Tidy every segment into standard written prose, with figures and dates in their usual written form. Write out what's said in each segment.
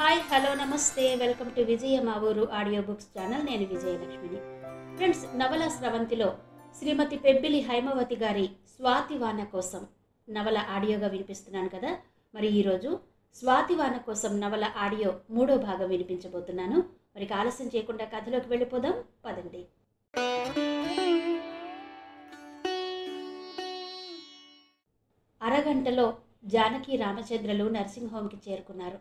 Hi hello నమస్తే welcome to విజయ మా ఊరు ఆడియో బుక్స్ ఛానల్. నేను విజయలక్ష్మిని. ఫ్రెండ్స్, నవల స్రవంతిలో శ్రీమతి పెబ్బిలి హైమవతి గారి స్వాతివాన కోసం నవల ఆడియోగా వినిపిస్తున్నాను కదా. మరి ఈరోజు స్వాతివాన కోసం నవల ఆడియో 3వ భాగం వినిపించబోతున్నాను. మరి ఆలస్యం చేయకుండా కథలోకి వెళ్ళిపోదాం పదండి. అరగంటలో జానకి రామచంద్రలు నర్సింగ్ హోమ్కి చేరుకున్నారు.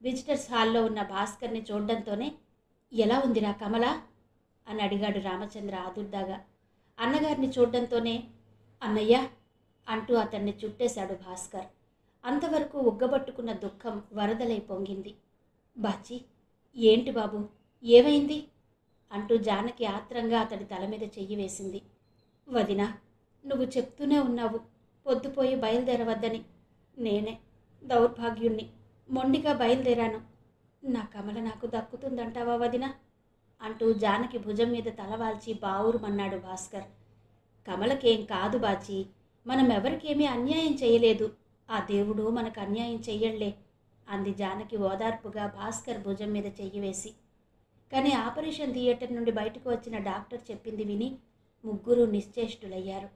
విజిటర్స్ హాల్లో ఉన్న భాస్కర్ని చూడడంతోనే ఎలా ఉందిరా కమలా అని అడిగాడు రామచంద్ర ఆదుర్దాగా. అన్నగారిని చూడడంతోనే అన్నయ్య అంటూ అతన్ని చుట్టేశాడు భాస్కర్. అంతవరకు ఉగ్గబట్టుకున్న దుఃఖం వరదలై పొంగింది. బాచి, ఏంటి బాబు, ఏమైంది అంటూ జానకి ఆత్రంగా అతడి తల మీద చెయ్యి వేసింది. వదినా, నువ్వు చెప్తూనే ఉన్నావు పొద్దుపోయి బయలుదేరవద్దని. నేనే దౌర్భాగ్యుణ్ణి, మొండిగా బయలుదేరాను. నా కమల నాకు దక్కుతుందంటావా వదినా అంటూ జానకి భుజం మీద తలవాల్చి బావురుమన్నాడు భాస్కర్. కమలకేం కాదు బాచి, మనం ఎవరికేమీ అన్యాయం చేయలేదు. ఆ దేవుడు మనకు అన్యాయం చెయ్యళ్లే అంది జానకి ఓదార్పుగా భాస్కర్ భుజం మీద చెయ్యి వేసి. కానీ ఆపరేషన్ థియేటర్ నుండి బయటకు వచ్చిన డాక్టర్ చెప్పింది విని ముగ్గురు నిశ్చేష్టులయ్యారు.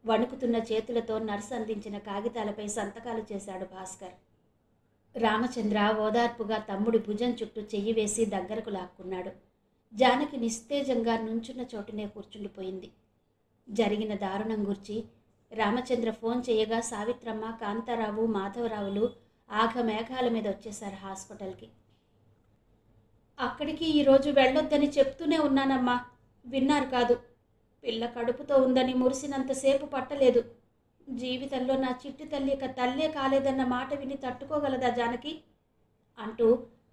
వణుకుతున్న చేతులతో నర్సు అందించిన కాగితాలపై సంతకాలు చేశాడు భాస్కర్. రామచంద్ర ఓదార్పుగా తమ్ముడి భుజం చుట్టూ చెయ్యి వేసి దగ్గరకు లాక్కున్నాడు. జానకి నిస్తేజంగా నుంచున్న చోటునే కూర్చుండిపోయింది. జరిగిన దారుణం గురించి రామచంద్ర ఫోన్ చేయగా సావిత్రమ్మ, కాంతారావు, మాధవరావులు ఆఘమేఘాల మీద వచ్చేశారు హాస్పిటల్కి. అక్కడికి ఈరోజు వెళ్ళొద్దని చెప్తూనే ఉన్నానమ్మా, విన్నారు కాదు. పిల్ల కడుపుతో ఉందని మురిసినంతసేపు పట్టలేదు. జీవితంలో నా చిట్టి తల్లి ఇక తల్లే కాలేదన్న మాట విని తట్టుకోగలదా జానకి అంటూ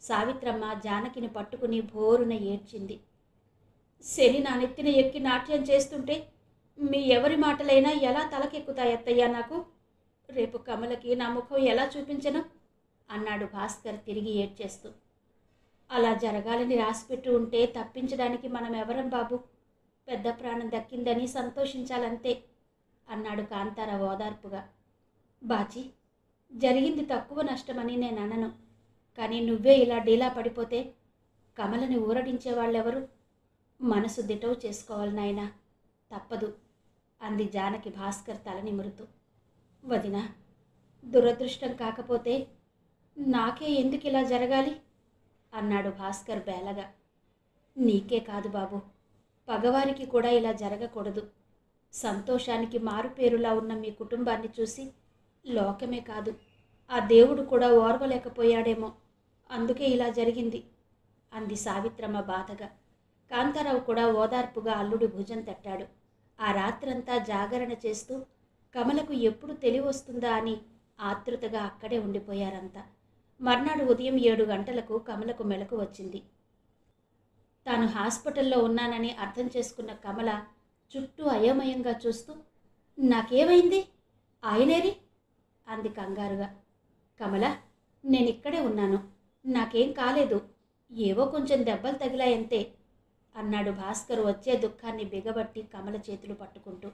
సావిత్రమ్మ జానకిని పట్టుకుని భోరున ఏడ్చింది. శని నా నెత్తిన ఎక్కి నాట్యం చేస్తుంటే మీ ఎవరి మాటలైనా ఎలా తలకెక్కుతాయత్తయ్యా నాకు? రేపు కమలకి నా ముఖం ఎలా చూపించను అన్నాడు భాస్కర్ తిరిగి ఏడ్చేస్తూ. అలా జరగాలని రాసిపెట్టి ఉంటే తప్పించడానికి మనం ఎవరం బాబు? పెద్ద ప్రాణం దక్కిందని సంతోషించాలంతే అన్నాడు కాంతారావు ఓదార్పుగా. బాచి, జరిగింది తక్కువ నష్టమని నేను అనను. కానీ నువ్వే ఇలా డీలా పడిపోతే కమలని ఊరడించేవాళ్ళెవరు? మనసు దిటవు చేసుకోవాలి నాయనా, తప్పదు అంది జానకి భాస్కర్ తల నిమురుతూ. వదినా, దురదృష్టం కాకపోతే నాకే ఎందుకు ఇలా జరగాలి అన్నాడు భాస్కర్ బేలగా. నీకే కాదు బాబు, పగవారికి కూడా ఇలా జరగకూడదు. సంతోషానికి మారుపేరులా ఉన్న మీ కుటుంబాన్ని చూసి లోకమే కాదు, ఆ దేవుడు కూడా ఓర్వలేకపోయాడేమో, అందుకే ఇలా జరిగింది అంది సావిత్రమ్మ బాధగా. కాంతారావు కూడా ఓదార్పుగా అల్లుడి భుజం తట్టాడు. ఆ రాత్రంతా జాగరణ చేస్తూ కమలకు ఎప్పుడు తెలివొస్తుందా అని ఆతృతగా అక్కడే ఉండిపోయారంతా. మర్నాడు ఉదయం 7 గంటలకు కమలకు మెలకు వచ్చింది. తాను హాస్పిటల్లో ఉన్నానని అర్థం చేసుకున్న కమల చుట్టూ అయోమయంగా చూస్తూ, నాకేమైంది, ఆయనేరి అంది కంగారుగా. కమల, నేనిక్కడే ఉన్నాను, నాకేం కాలేదు, ఏవో కొంచెం దెబ్బలు తగిలాయంతే అన్నాడు భాస్కర్ వచ్చే దుఃఖాన్ని బిగబట్టి కమల చేతులు పట్టుకుంటూ.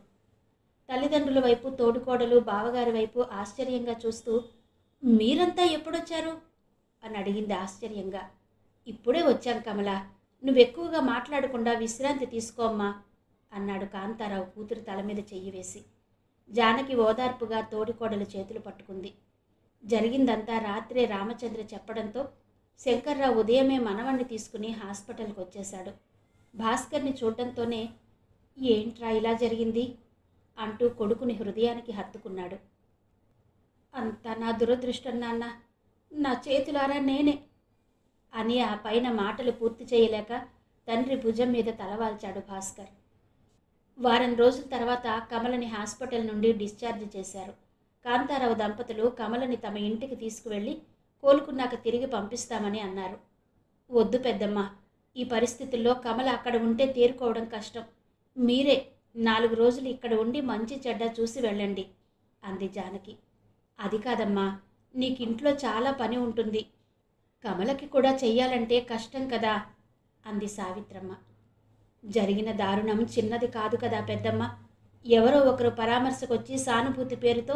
తల్లిదండ్రుల వైపు, తోడుకోడలు, బావగారి వైపు ఆశ్చర్యంగా చూస్తూ, మీరంతా ఎప్పుడొచ్చారు అని అడిగింది ఆశ్చర్యంగా. ఇప్పుడే వచ్చాం కమల, నువ్వెక్కువగా మాట్లాడకుండా విశ్రాంతి తీసుకోమ్మా అన్నాడు కాంతారావు కూతురు తల మీద చెయ్యి వేసి. జానకి ఓదార్పుగా తోడికోడలు చేతులు పట్టుకుంది. జరిగిందంతా రాత్రే రామచంద్ర చెప్పడంతో శంకర్రావు ఉదయమే మనవణ్ణి తీసుకుని హాస్పిటల్కి వచ్చేశాడు. భాస్కర్ని చూడటంతోనే ఏంట్రా ఇలా జరిగింది అంటూ కొడుకుని హృదయానికి హత్తుకున్నాడు. అంతా నా దురదృష్టం నాన్న, నా చేతులారా నేనే అని ఆ పైన మాటలు పూర్తి చేయలేక తండ్రి భుజం మీద తలవాల్చాడు భాస్కర్. వారం రోజుల తర్వాత కమలని హాస్పిటల్ నుండి డిశ్చార్జ్ చేశారు. కాంతారావు దంపతులు కమలని తమ ఇంటికి తీసుకువెళ్ళి కోలుకున్నాక తిరిగి పంపిస్తామని అన్నారు. వద్దు పెద్దమ్మ, ఈ పరిస్థితుల్లో కమల అక్కడ ఉంటే తేరుకోవడం కష్టం. మీరే 4 రోజులు ఇక్కడ ఉండి మంచి చెడ్డ చూసి వెళ్ళండి అంది జానకి. అది కాదమ్మా, నీకింట్లో చాలా పని ఉంటుంది, కమలకి కూడా చెయ్యాలంటే కష్టం కదా అంది సావిత్రమ్మ. జరిగిన దారుణం చిన్నది కాదు కదా పెద్దమ్మ. ఎవరో ఒకరు పరామర్శకొచ్చి సానుభూతి పేరుతో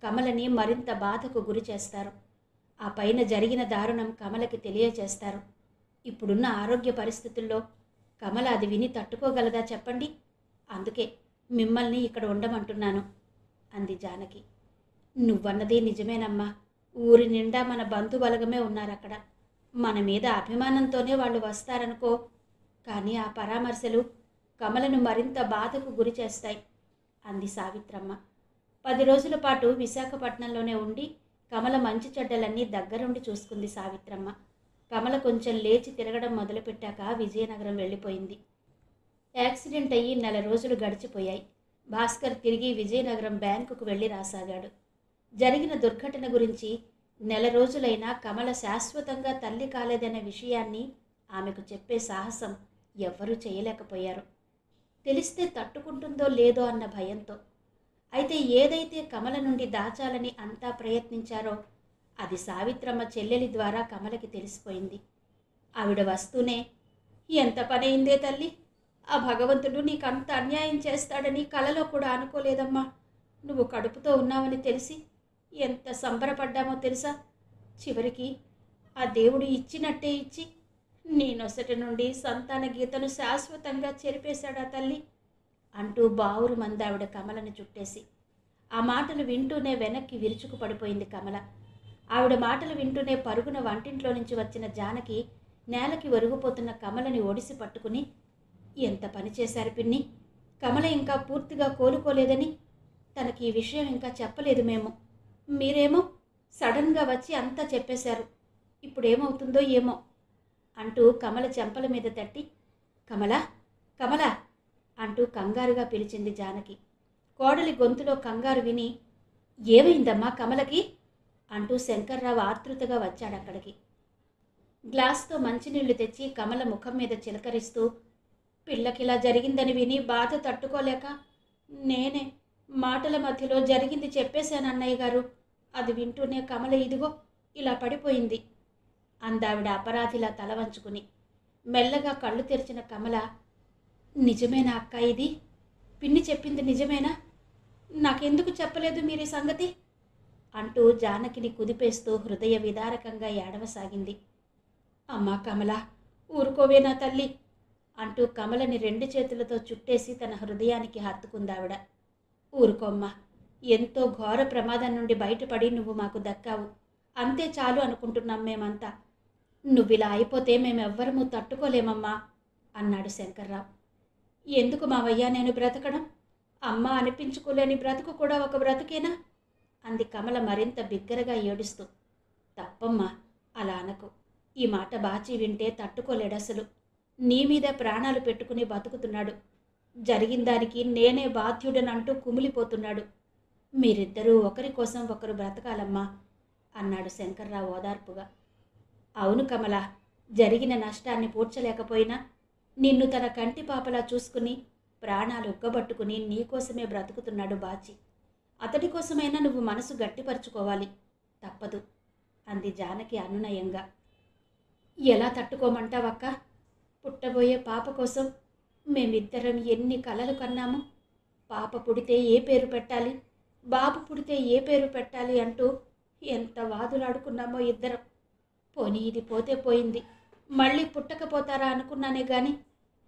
కమలని మరింత బాధకు గురి చేస్తారు. ఆ పైన జరిగిన దారుణం కమలకి తెలియచేస్తారు. ఇప్పుడున్న ఆరోగ్య పరిస్థితుల్లో కమల అది విని తట్టుకోగలదా చెప్పండి? అందుకే మిమ్మల్ని ఇక్కడ ఉండమంటున్నాను అంది జానకి. నువ్వన్నది నిజమేనమ్మా. ఊరి నిండా మన బంధుబలగమే ఉన్నారక్కడ. మన మీద అభిమానంతోనే వాళ్ళు వస్తారనుకో. కానీ ఆ పరామర్శలు కమలను మరింత బాధకు గురి చేస్తాయి అంది సావిత్రమ్మ. 10 రోజుల పాటు విశాఖపట్నంలోనే ఉండి కమల మంచి చెడ్డలన్నీ దగ్గరుండి చూసుకుంది సావిత్రమ్మ. కమల కొంచెం లేచి తిరగడం మొదలుపెట్టాక విజయనగరం వెళ్ళిపోయింది. యాక్సిడెంట్ అయ్యి 4 రోజులు గడిచిపోయాయి. భాస్కర్ తిరిగి విజయనగరం బ్యాంకుకు వెళ్ళి రాసాగాడు. జరిగిన దుర్ఘటన గురించి 4 రోజులైనా కమల శాశ్వతంగా తల్లి కాలేదనే విషయాన్ని ఆమెకు చెప్పే సాహసం ఎవ్వరూ చేయలేకపోయారు. తెలిస్తే తట్టుకుంటుందో లేదో అన్న భయంతో. అయితే ఏదైతే కమల నుండి దాచాలని అంతా ప్రయత్నించారో అది సావిత్రమ్మ చెల్లెలి ద్వారా కమలకి తెలిసిపోయింది. ఆవిడ వస్తూనే, ఎంత పనైందే తల్లి, ఆ భగవంతుడు నీకంత అన్యాయం చేస్తాడని కలలో కూడా అనుకోలేదమ్మా. నువ్వు కడుపుతో ఉన్నావని తెలిసి ఎంత సంబరపడ్డామో తెలుసా? చివరికి ఆ దేవుడు ఇచ్చినట్టే ఇచ్చి నీ నొసటి నుండి సంతాన గీతను శాశ్వతంగా చెరిపేశాడా తల్లి అంటూ బావురు మందావిడ కమలను చుట్టేసి. ఆ మాటలు వింటూనే వెనక్కి విరుచుకు పడిపోయింది కమల. ఆవిడ మాటలు వింటూనే పరుగున వంటింట్లో నుంచి వచ్చిన జానకి నేలకి ఒరిగిపోతున్న కమలని ఒడిసి పట్టుకుని, ఎంత పని చేశారు పిన్ని, కమల ఇంకా పూర్తిగా కోలుకోలేదని తనకి ఈ విషయం ఇంకా చెప్పలేదు మేము. మీరేమో సడన్గా వచ్చి అంతా చెప్పేశారు. ఇప్పుడేమవుతుందో ఏమో అంటూ కమల చెంపల మీద తట్టి, కమలా కమలా అంటూ కంగారుగా పిలిచింది జానకి. కోడలి గొంతులో కంగారు విని, ఏమైందమ్మా కమలకి అంటూ శంకర్రావు ఆతృతగా వచ్చాడక్కడికి. గ్లాస్తో మంచినీళ్లు తెచ్చి కమల ముఖం మీద చిలకరిస్తూ, పిల్లకిలా జరిగిందని విని బాధ తట్టుకోలేక నేనే మాటల మధ్యలో జరిగింది చెప్పేశాను అన్నయ్య గారు. అది వింటూనే కమల ఇదిగో ఇలా పడిపోయింది అందావిడ అపరాధిలా తల వంచుకుని. మెల్లగా కళ్ళు తెరిచిన కమల, నిజమేనా అక్క ఇది? పిన్ని చెప్పింది నిజమేనా? నాకెందుకు చెప్పలేదు మీరీ సంగతి అంటూ జానకిని కుదిపేస్తూ హృదయ విదారకంగా ఏడవసాగింది. అమ్మా కమల, ఊరుకోవేనా తల్లి అంటూ కమలని 2 చేతులతో చుట్టేసి తన హృదయానికి హత్తుకుందావిడ. ఊరుకోమ్మా, ఎంతో ఘోర ప్రమాదం నుండి బయటపడి నువ్వు మాకు దక్కావు, అంతే చాలు అనుకుంటున్నాం మేమంతా. నువ్విలా అయిపోతే మేమెవ్వరము తట్టుకోలేమమ్మా అన్నాడు శంకర్రావు. ఎందుకు మావయ్య నేను బ్రతకడం? అమ్మ అనిపించుకోలేని బ్రతుకు కూడా ఒక బ్రతుకేనా అంది కమల మరింత బిగ్గరగా ఏడుస్తూ. తప్పమ్మా, అలా అనకు. ఈ మాట బాచి వింటే తట్టుకోలేడసలు. నీ మీద ప్రాణాలు పెట్టుకుని బతుకుతున్నాడు. జరిగిన దానికి నేనే బాధ్యుడనంటూ కుమిలిపోతున్నాడు. మీరిద్దరూ ఒకరి కోసం ఒకరు బ్రతకాలమ్మా అన్నాడు శంకర్రావు ఓదార్పుగా. అవును కమల, జరిగిన నష్టాన్ని పూడ్చలేకపోయినా నిన్ను తన కంటి పాపలా చూసుకుని ప్రాణాలు ఉగ్గబట్టుకుని నీకోసమే బ్రతుకుతున్నాడు బాచి. అతడి కోసమైనా నువ్వు మనసు గట్టిపరుచుకోవాలి, తప్పదు అంది జానకి అనునయంగా. ఎలా తట్టుకోమంటావక్క? పుట్టబోయే పాప కోసం మేమిద్దరం ఎన్ని కలలు కన్నాము. పాప పుడితే ఏ పేరు పెట్టాలి, బాబు పుడితే ఏ పేరు పెట్టాలి అంటూ ఎంత వాదులాడుకున్నామో ఇద్దరం. పోనీ ఇది పోతే పోయింది, మళ్ళీ పుట్టకపోతారా అనుకున్నానే గాని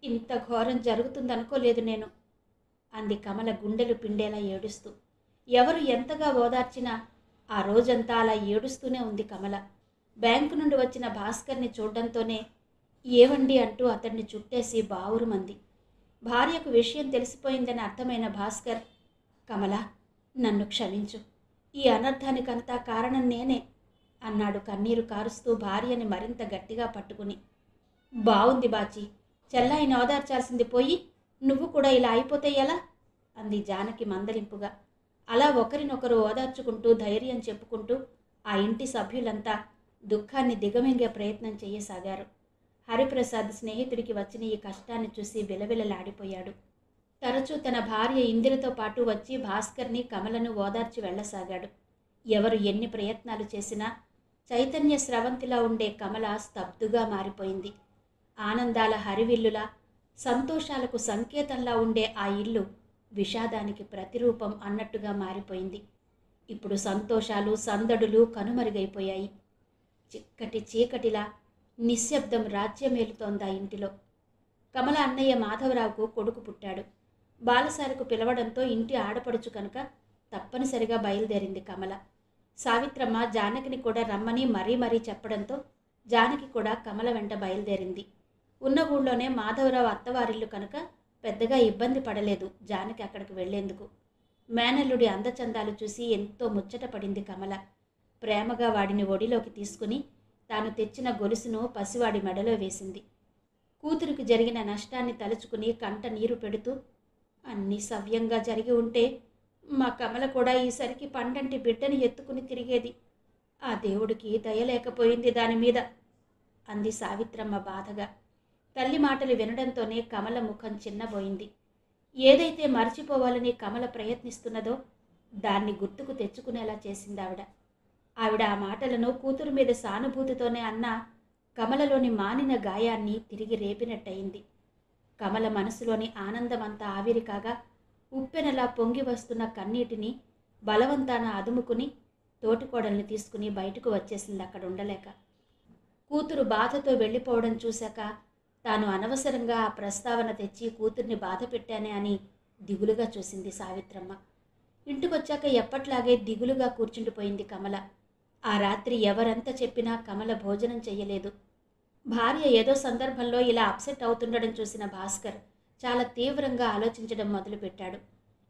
ఇంత ఘోరం జరుగుతుందనుకోలేదు నేను అంది కమల గుండెలు పిండేలా ఏడుస్తూ. ఎవరు ఎంతగా ఓదార్చినా ఆ రోజంతా అలా ఏడుస్తూనే ఉంది కమల. బ్యాంకు నుండి వచ్చిన భాస్కర్ని చూడడంతోనే ఏవండి అంటూ అతన్ని చుట్టేసి బావురుమంది. భార్యకు విషయం తెలిసిపోయిందని అర్థమైన భాస్కర్, కమల నన్ను క్షమించు, ఈ అనర్థానికంతా కారణం నేనే అన్నాడు కన్నీరు కారుస్తూ భార్యని మరింత గట్టిగా పట్టుకుని. బావుంది బాచి, చెల్లాయిని ఓదార్చాల్సింది పోయి నువ్వు కూడా ఇలా అయిపోతే ఎలా అంది జానకి మందలింపుగా. అలా ఒకరినొకరు ఓదార్చుకుంటూ ధైర్యం చెప్పుకుంటూ ఆ ఇంటి సభ్యులంతా దుఃఖాన్ని దిగమింగే ప్రయత్నం చేయసాగారు. హరిప్రసాద్ స్నేహితుడికి వచ్చిన ఈ కష్టాన్ని చూసి విలవిలలాడిపోయాడు. తరచూ తన భార్య ఇందిరతో పాటు వచ్చి భాస్కర్ని కమలను ఓదార్చి వెళ్లసాగాడు. ఎవరు ఎన్ని ప్రయత్నాలు చేసినా చైతన్య స్రవంతిలా ఉండే కమల స్తబ్దుగా మారిపోయింది. ఆనందాల హరివిల్లులా, సంతోషాలకు సంకేతంలా ఉండే ఆ ఇల్లు విషాదానికి ప్రతిరూపం అన్నట్టుగా మారిపోయింది. ఇప్పుడు సంతోషాలు సందడులు కనుమరుగైపోయాయి. చిక్కటి చీకటిలా నిశ్శబ్దం రాజ్యమేలుతోందా ఇంటిలో. కమల అన్నయ్య మాధవరావుకు కొడుకు పుట్టాడు. బాలసారకు పిలవడంతో ఇంటి ఆడపడుచు కనుక తప్పనిసరిగా బయలుదేరింది కమల. సావిత్రమ్మ జానకిని కూడా రమ్మని మరీ మరీ చెప్పడంతో జానకి కూడా కమల వెంట బయలుదేరింది. ఉన్న ఊళ్ళోనే మాధవరావు అత్తవారిల్లు కనుక పెద్దగా ఇబ్బంది పడలేదు జానకి అక్కడికి వెళ్లేందుకు. మేనల్లుడి అందచందాలు చూసి ఎంతో ముచ్చట పడింది కమల. ప్రేమగా వాడిని ఒడిలోకి తీసుకుని తాను తెచ్చిన గొలుసును పసివాడి మెడలో వేసింది. కూతురికి జరిగిన నష్టాన్ని తలుచుకుని కంట నీరు పెడుతూ, అన్నీ సవ్యంగా జరిగి ఉంటే మా కమల కూడా ఈసరికి పండంటి బిడ్డని ఎత్తుకుని తిరిగేది. ఆ దేవుడికి దయలేకపోయింది దాని మీద అంది సావిత్రమ్మ బాధగా. తల్లి మాటలు వినడంతోనే కమల ముఖం చిన్నబోయింది. ఏదైతే మర్చిపోవాలని కమల ప్రయత్నిస్తున్నదో దాన్ని గుర్తుకు తెచ్చుకునేలా చేసిందావిడ. ఆవిడ ఆ మాటలను కూతురు మీద సానుభూతితోనే అన్నా కమలలోని మానిన గాయాన్ని తిరిగి రేపినట్టయింది. కమల మనసులోని ఆనందమంతా ఆవిరి కాగా ఉప్పెనలా పొంగి వస్తున్న కన్నీటిని బలవంతాన అదుముకుని తోటికోడల్ని తీసుకుని బయటకు వచ్చేసింది అక్కడ ఉండలేక. కూతురు బాధతో వెళ్ళిపోవడం చూశాక తాను అనవసరంగా ఆ ప్రస్తావన తెచ్చి కూతుర్ని బాధ పెట్టానే అని దిగులుగా చూసింది సావిత్రమ్మ. ఇంటికొచ్చాక ఎప్పట్లాగే దిగులుగా కూర్చుండిపోయింది కమల. ఆ రాత్రి ఎవరంత చెప్పినా కమల భోజనం చెయ్యలేదు. భార్య ఏదో సందర్భంలో ఇలా అప్సెట్ అవుతుండడం చూసిన భాస్కర్ చాలా తీవ్రంగా ఆలోచించడం మొదలుపెట్టాడు.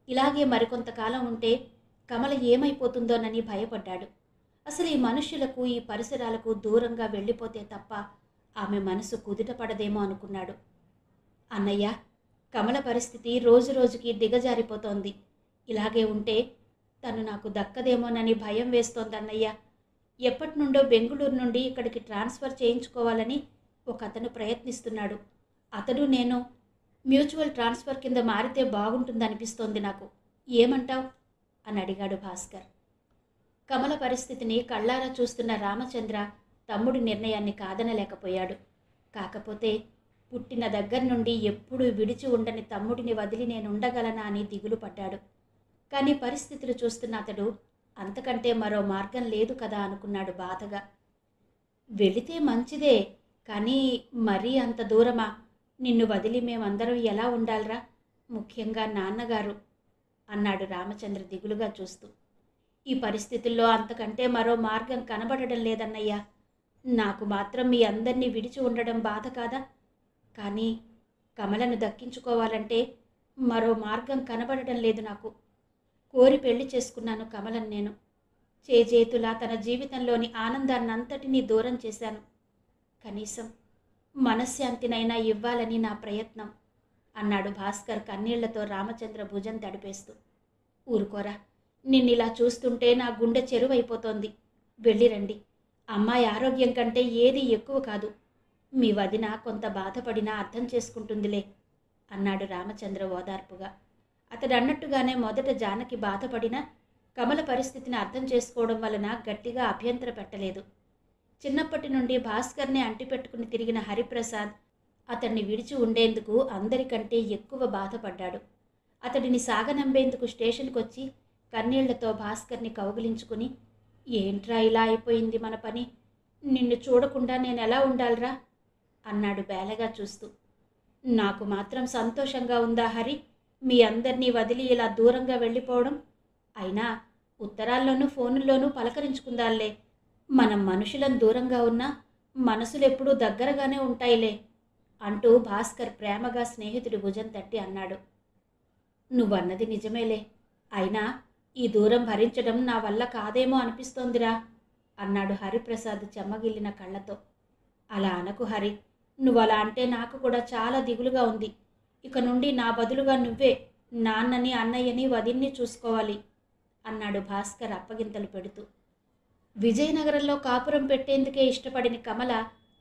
ఇలాగే మరికొంతకాలం ఉంటే కమల ఏమైపోతుందోనని భయపడ్డాడు. అసలు ఈ మనుష్యులకు ఈ పరిసరాలకు దూరంగా వెళ్ళిపోతే తప్ప ఆమె మనసు కుదుట పడదేమో అనుకున్నాడు. అన్నయ్య, కమల పరిస్థితి రోజు రోజుకి దిగజారిపోతోంది. ఇలాగే ఉంటే తను నాకు దక్కదేమోనని భయం వేస్తోందన్నయ్య. ఎప్పటి నుండో బెంగుళూరు నుండి ఇక్కడికి ట్రాన్స్ఫర్ చేయించుకోవాలని ఒక అతను ప్రయత్నిస్తున్నాడు. అతడు నేను మ్యూచువల్ ట్రాన్స్ఫర్ కింద మారితే బాగుంటుందనిపిస్తోంది నాకు. ఏమంటావ్ అని అడిగాడు భాస్కర్. కమల పరిస్థితిని కళ్ళారా చూస్తున్న రామచంద్ర తమ్ముడి నిర్ణయాన్ని కాదనలేకపోయాడు. కాకపోతే పుట్టిన దగ్గర నుండి ఎప్పుడూ విడిచి ఉండని తమ్ముడిని వదిలి నేనుండగలనా అని దిగులు పడ్డాడు. కానీ పరిస్థితులు చూస్తున్న అతడు అంతకంటే మరో మార్గం లేదు కదా అనుకున్నాడు బాధగా. వెళితే మంచిదే, కానీ మరీ అంత దూరమా? నిన్ను వదిలి మేమందరం ఎలా ఉండాలరా, ముఖ్యంగా నాన్నగారు అన్నాడు రామచంద్ర దిగులుగా చూస్తూ. ఈ పరిస్థితుల్లో అంతకంటే మరో మార్గం కనబడడం లేదన్నయ్యా. నాకు మాత్రం మీ అందరినీ విడిచి ఉండడం బాధ కాదా? కానీ కమలను దక్కించుకోవాలంటే మరో మార్గం కనబడడం లేదు నాకు. కోరి పెళ్లి చేసుకున్నాను కమలను నేను. చేజేతులా తన జీవితంలోని ఆనందాన్నంతటినీ దూరం చేశాను. కనీసం మనశ్శాంతినైనా ఇవ్వాలని నా ప్రయత్నం అన్నాడు భాస్కర్ కన్నీళ్లతో రామచంద్ర భుజం తడిపేస్తూ. ఊరుకోరా, నిన్నిలా చూస్తుంటే నా గుండె చెరువైపోతోంది. వెళ్ళిరండి. అమ్మాయి ఆరోగ్యం కంటే ఏది ఎక్కువ కాదు. మీ వదిన కొంత బాధపడినా అర్థం చేసుకుంటుందిలే అన్నాడు రామచంద్ర ఓదార్పుగా. అతడు అన్నట్టుగానే మొదట జానకి బాధపడినా కమల పరిస్థితిని అర్థం చేసుకోవడం వలన గట్టిగా అభ్యంతర పెట్టలేదు. చిన్నప్పటి నుండి భాస్కర్ని అంటిపెట్టుకుని తిరిగిన హరిప్రసాద్ అతన్ని విడిచి ఉండేందుకు అందరికంటే ఎక్కువ బాధపడ్డాడు. అతడిని సాగనంబేందుకు స్టేషన్కి వచ్చి కన్నీళ్లతో భాస్కర్ని కౌగిలించుకుని, ఏంట్రా ఇలా అయిపోయింది మన పని, నిన్ను చూడకుండా నేనెలా ఉండాలిరా అన్నాడు బేలగా చూస్తూ. నాకు మాత్రం సంతోషంగా ఉందా హరి, మీ అందరినీ వదిలి ఇలా దూరంగా వెళ్ళిపోవడం? అయినా ఉత్తరాల్లోనూ ఫోనుల్లోనూ పలకరించుకుందాలే. మనం మనుషులం దూరంగా ఉన్నా మనసులెప్పుడూ దగ్గరగానే ఉంటాయిలే అంటూ భాస్కర్ ప్రేమగా స్నేహితుడి భుజం తట్టి అన్నాడు. నువ్వన్నది నిజమేలే, అయినా ఈ దూరం భరించడం నా వల్ల కాదేమో అనిపిస్తోందిరా అన్నాడు హరిప్రసాద్ చెమ్మగిల్లిన కళ్ళతో. అలా అనకు హరి, నువ్వలా అంటే నాకు కూడా చాలా దిగులుగా ఉంది. ఇక నుండి నా బదులుగా నువ్వే నాన్నని అన్నయ్యని వదిన్ని చూసుకోవాలి అన్నాడు భాస్కర్ అప్పగింతలు పెడుతూ. విజయనగరంలో కాపురం పెట్టేందుకే ఇష్టపడిన కమల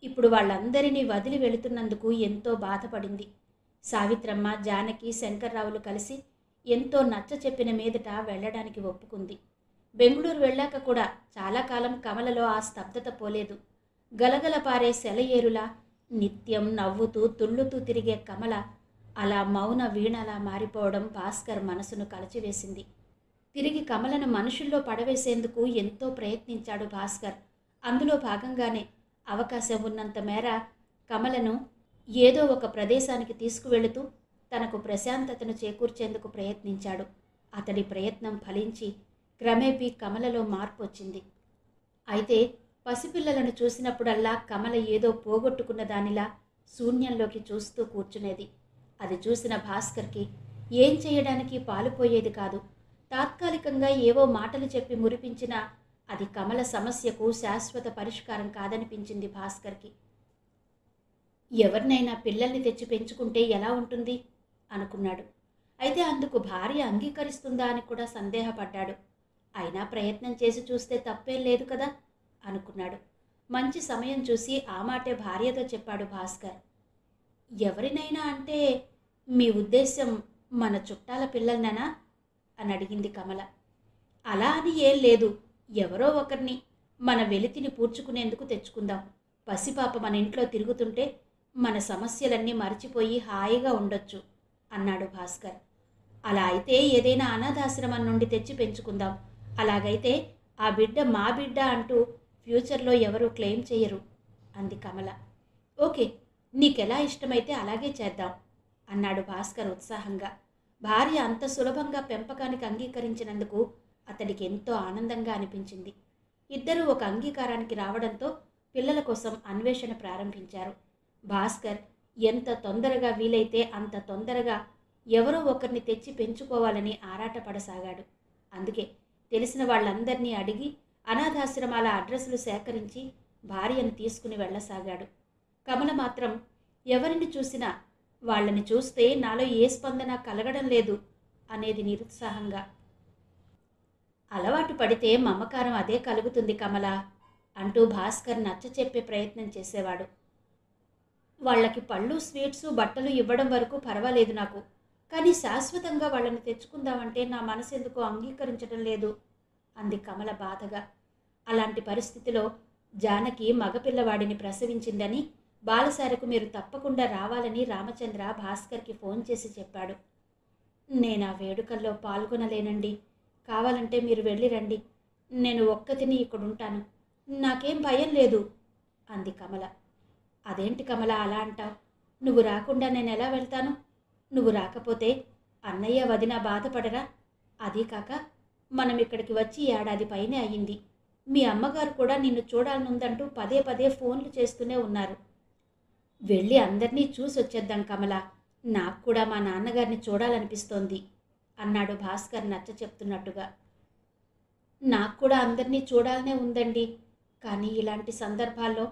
ఇప్పుడు వాళ్ళందరినీ వదిలి వెళుతున్నందుకు ఎంతో బాధపడింది. సావిత్రమ్మ, జానకి, శంకర్రావులు కలిసి ఎంతో నచ్చ చెప్పిన మీదట వెళ్ళడానికి ఒప్పుకుంది. బెంగుళూరు వెళ్ళాక కూడా చాలా కాలం కమలలో ఆ స్తబ్దత పోలేదు. గలగల పారే సెలయేరులా నిత్యం నవ్వుతూ తుళ్ళుతూ తిరిగే కమల అలా మౌన వీణలా మారిపోవడం భాస్కర్ మనసును కలచివేసింది. తిరిగి కమలను మనుషుల్లో పడవేసేందుకు ఎంతో ప్రయత్నించాడు భాస్కర్. అందులో భాగంగానే అవకాశం ఉన్నంత మేర కమలను ఏదో ఒక ప్రదేశానికి తీసుకువెళుతూ తనకు ప్రశాంతతను చేకూర్చేందుకు ప్రయత్నించాడు. అతడి ప్రయత్నం ఫలించి క్రమేపీ కమలలో మార్పు వచ్చింది. అయితే పసిపిల్లలను చూసినప్పుడల్లా కమల ఏదో పోగొట్టుకున్న దానిలా శూన్యంలోకి చూస్తూ కూర్చునేది. అది చూసిన భాస్కర్కి ఏం చేయడానికి పాలుపోయేది కాదు. తాత్కాలికంగా ఏవో మాటలు చెప్పి మురిపించినా అది కమల సమస్యకు శాశ్వత పరిష్కారం కాదనిపించింది భాస్కర్కి. ఎవరినైనా పిల్లల్ని తెచ్చి పెంచుకుంటే ఎలా ఉంటుంది అనుకున్నాడు. అయితే అందుకు భార్య అంగీకరిస్తుందా అని కూడా సందేహపడ్డాడు. అయినా ప్రయత్నం చేసి చూస్తే తప్పేం లేదు కదా అనుకున్నాడు. మంచి సమయం చూసి ఆ మాటే భార్యతో చెప్పాడు భాస్కర్. ఎవరినైనా అంటే మీ ఉద్దేశం మన చుట్టాల పిల్లలనేనా అని అడిగింది కమల. అలా అని ఏం లేదు, ఎవరో ఒకరిని మన వెలితిని పూడ్చుకునేందుకు తెచ్చుకుందాం. పసిపాప మన ఇంట్లో తిరుగుతుంటే మన సమస్యలన్నీ మర్చిపోయి హాయిగా ఉండొచ్చు అన్నాడు భాస్కర్. అలా అయితే ఏదైనా అనాథాశ్రమం నుండి తెచ్చి పెంచుకుందాం. అలాగైతే ఆ బిడ్డ మా బిడ్డ అంటూ ఫ్యూచర్లో ఎవరూ క్లెయిమ్ చేయరు అంది కమల. ఓకే, నీకెలా ఇష్టమైతే అలాగే చేద్దాం అన్నాడు భాస్కర్ ఉత్సాహంగా. భార్య అంత సులభంగా పెంపకానికి అంగీకరించినందుకు అతడికి ఎంతో ఆనందంగా అనిపించింది. ఇద్దరూ ఒక అంగీకారానికి రావడంతో పిల్లల కోసం అన్వేషణ ప్రారంభించారు. భాస్కర్ ఎంత తొందరగా వీలైతే అంత తొందరగా ఎవరో ఒకరిని తెచ్చి పెంచుకోవాలని ఆరాటపడసాగాడు. అందుకే తెలిసిన వాళ్ళందరినీ అడిగి అనాథాశ్రమాల అడ్రస్లు సేకరించి భార్యను తీసుకుని వెళ్ళసాగాడు. కమల మాత్రం ఎవరిని చూసినా వాళ్ళని చూస్తే నాలో ఏ స్పందన కలగడం లేదు అనేది నిరుత్సాహంగా. అలవాటు పడితే మమకారం అదే కలుగుతుంది కమల అంటూ భాస్కర్ నచ్చచెప్పే ప్రయత్నం చేసేవాడు. వాళ్ళకి పళ్ళు, స్వీట్సు, బట్టలు ఇవ్వడం వరకు పర్వాలేదు నాకు, కానీ శాశ్వతంగా వాళ్ళని తెచ్చుకుందామంటే నా మనసు ఎందుకో అంగీకరించడం లేదు అంది కమల బాధగా. అలాంటి పరిస్థితిలో జానకి మగపిల్లవాడిని ప్రసవించిందని, బాలసారకు మీరు తప్పకుండా రావాలని రామచంద్ర భాస్కర్కి ఫోన్ చేసి చెప్పాడు. నేను ఆ వేడుకల్లో పాల్గొనలేనండి, కావాలంటే మీరు వెళ్ళి రండి, నేను ఒక్కతిని ఇక్కడుంటాను, నాకేం భయం లేదు అంది కమల. అదేంటి కమల అలా అంటావు? నువ్వు రాకుండా నేను ఎలా వెళ్తాను? నువ్వు రాకపోతే అన్నయ్య వదిన బాధపడరా? అదీ కాక మనం ఇక్కడికి వచ్చి ఏడాది పైనే అయ్యింది. మీ అమ్మగారు కూడా నిన్ను చూడాలనుందంటూ పదే పదే ఫోన్లు చేస్తూనే ఉన్నారు. వెళ్ళి అందరినీ చూసి వచ్చేద్దాం కమల, నాకు కూడా మా నాన్నగారిని చూడాలనిపిస్తోంది అన్నాడు భాస్కర్ నచ్చ చెప్తున్నట్టుగా. నాకు కూడా అందరినీ చూడాలనే ఉందండి, కానీ ఇలాంటి సందర్భాల్లో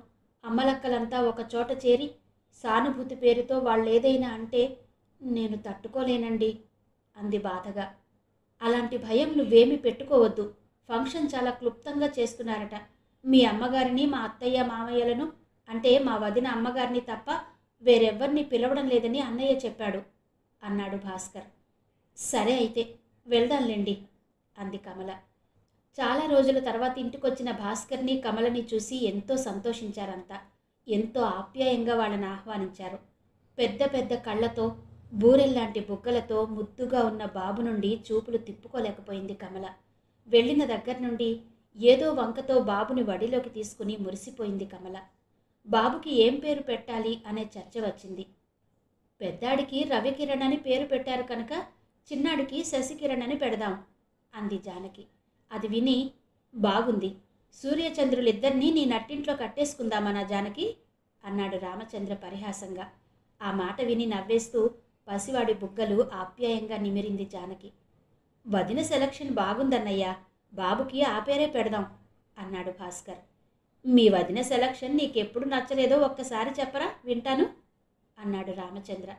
అమ్మలక్కలంతా ఒక చోట చేరి సానుభూతి పేరుతో వాళ్ళేదైనా అంటే నేను తట్టుకోలేనండి అంది బాధగా. అలాంటి భయం నువ్వేమీ పెట్టుకోవద్దు. ఫంక్షన్ చాలా క్లుప్తంగా చేస్తున్నారట. మీ అమ్మగారిని, మా అత్తయ్య మామయ్యలను, అంటే మా వదిన అమ్మగారిని తప్ప వేరెవ్వరిని పిలవడం లేదని అన్నయ్య చెప్పాడు అన్నాడు భాస్కర్. సరే అయితే వెళ్దాంలేండి అంది కమల. చాలా రోజుల తర్వాత ఇంటికొచ్చిన భాస్కర్ని, కమలని చూసి ఎంతో సంతోషించారంతా. ఎంతో ఆప్యాయంగా వాళ్ళని ఆహ్వానించారు. పెద్ద పెద్ద కళ్ళతో, బూరెల్లాంటి బుగ్గలతో ముద్దుగా ఉన్న బాబు నుండి చూపులు తిప్పుకోలేకపోయింది కమల. వెళ్ళిన దగ్గర నుండి ఏదో వంకతో బాబుని వడిలోకి తీసుకుని మురిసిపోయింది కమల. బాబుకి ఏం పేరు పెట్టాలి అనే చర్చ వచ్చింది. పెద్దాడికి రవికిరణ్ అని పేరు పెట్టారు కనుక చిన్నాడికి శశికిరణ్ అని పెడదాం అంది జానకి. అది విని బాగుంది, సూర్యచంద్రులిద్దరినీ నీ నట్టింట్లో కట్టేసుకుందామా జానకి అన్నాడు రామచంద్ర పరిహాసంగా. ఆ మాట విని నవ్వేస్తూ పసివాడి బుగ్గలు ఆప్యాయంగా నిమిరింది జానకి. వదిన సెలక్షన్ బాగుందన్నయ్యా, బాబుకి ఆ పేరే పెడదాం అన్నాడు భాస్కర్. మీ వదిన సెలక్షన్ నీకెప్పుడు నచ్చలేదో ఒక్కసారి చెప్పరా, వింటాను అన్నాడు రామచంద్ర.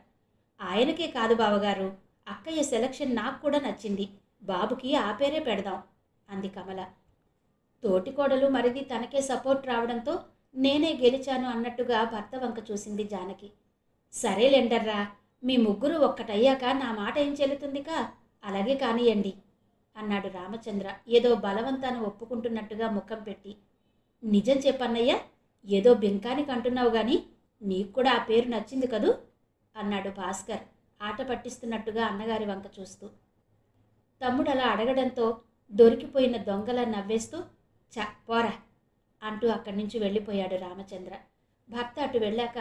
ఆయనకే కాదు బావగారు, అక్కయ్య సెలక్షన్ నాకు కూడా నచ్చింది, బాబుకి ఆ పేరే పెడదాం అంది కమల. తోటికోడలు మరిది తనకే సపోర్ట్ రావడంతో నేనే గెలిచాను అన్నట్టుగా భర్త వంక చూసింది జానకి. సరేలెండర్రా, మీ ముగ్గురు ఒక్కటయ్యాక నా మాట ఏం చెల్లుతుందికా, అలాగే కానియండి అన్నాడు రామచంద్ర ఏదో బలవంతాన్ని ఒప్పుకుంటున్నట్టుగా ముఖం పెట్టి. నిజం చెప్పన్నయ్యా, ఏదో బెంకానికి అంటున్నావు గాని నీకు కూడా ఆ పేరు నచ్చింది కదూ అన్నాడు భాస్కర్ ఆట పట్టిస్తున్నట్టుగా అన్నగారి వంక చూస్తూ. తమ్ముడు అలా అడగడంతో దొరికిపోయిన దొంగలా నవ్వేస్తూ, చ పోరా, అంటూ అక్కడి నుంచి వెళ్ళిపోయాడు రామచంద్ర. భర్త అటు వెళ్ళాక,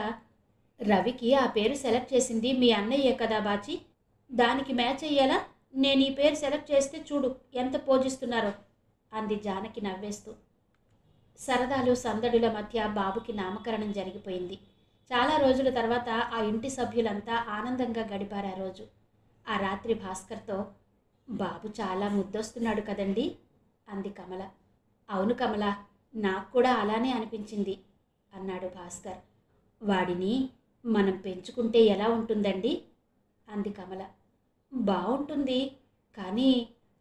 రవికి ఆ పేరు సెలెక్ట్ చేసింది మీ అన్నయ్యే కదా బాచి, దానికి మ్యాచ్ అయ్యేలా నేను ఈ పేరు సెలెక్ట్ చేస్తే చూడు ఎంత పోజిస్తున్నారో అంది జానకి నవ్వేస్తూ. సరదాలు సందడుల మధ్య బాబుకి నామకరణం జరిగిపోయింది. చాలా రోజుల తర్వాత ఆ ఇంటి సభ్యులంతా ఆనందంగా గడిపారు ఆ రోజు. ఆ రాత్రి భాస్కర్తో, బాబు చాలా ముద్దొస్తున్నాడు కదండి అంది కమల. అవును కమల, నాకు కూడా అలానే అనిపించింది అన్నాడు భాస్కర్. వాడిని మనం పెంచుకుంటే ఎలా ఉంటుందండి అంది కమల. బాగుంటుంది, కానీ